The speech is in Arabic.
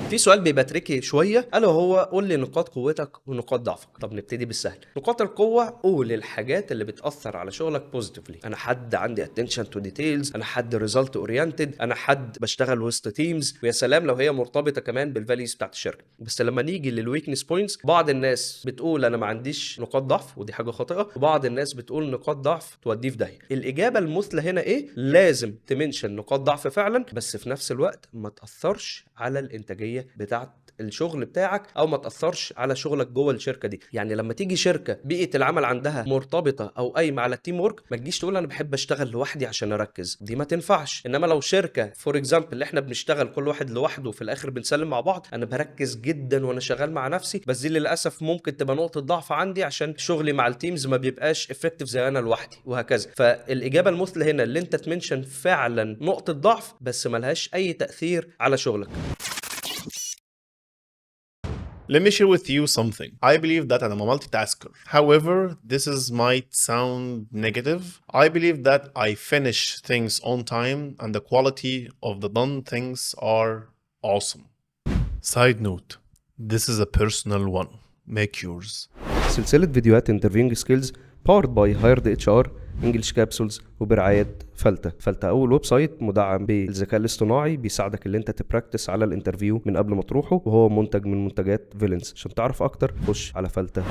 في سؤال بيبقى تريكي شويه، الا وهو قول لي نقاط قوتك ونقاط ضعفك. طب نبتدي بالسهل. نقاط القوه، قول الحاجات اللي بتاثر على شغلك بوزيتيفلي. انا حد عندي اتنشن تو ديتيلز، انا حد ريزلت اورينتد، انا حد بشتغل وسط تيمز، ويا سلام لو هي مرتبطه كمان بالفاليوز بتاعت الشركه. بس لما نيجي للويكنس بوينتس، بعض الناس بتقول انا ما عنديش نقاط ضعف، ودي حاجه خاطئه، وبعض الناس بتقول نقاط ضعف توديه في داهيه. الاجابه المثلى هنا ايه؟ لازم تمنشن نقاط ضعف فعلا، بس في نفس الوقت ما تاثرش على الانتاجيه بتاعت الشغل بتاعك، او ما تاثرش على شغلك جوه الشركه دي. يعني لما تيجي شركه بيئه العمل عندها مرتبطه او قايمه على التيم ورك، ما تجيش تقول انا بحب اشتغل لوحدي عشان اركز، دي ما تنفعش. انما لو شركه فور اكزامبل اللي احنا بنشتغل كل واحد لوحده وفي الاخر بنسلم مع بعض، انا بركز جدا وانا شغال مع نفسي، بس دي للاسف ممكن تبقى نقطه ضعف عندي عشان شغلي مع التيمز ما بيبقاش افكتيف زي انا لوحدي، وهكذا. فالاجابه المثلى هنا اللي انت تمنشن فعلا نقطه ضعف بس ملهاش اي تاثير على شغلك. Let me share with you something. I believe that I'm a multitasker. However, this might sound negative. I believe that I finish things on time and the quality of the done things are awesome. Side note, this is a personal one. Make yours. سلسلة فيديوهات انترفيوينج سكيلز باورد باي هايرد اتش ار انجلش كابسولز وبرعاية فلتة أول ويب سايت مدعم بالذكاء الاصطناعي بيساعدك اللي انت تبراكتس على الانترفيو من قبل ما تروحه، وهو منتج من منتجات فيلنس. عشان تعرف اكتر خش على فلتة.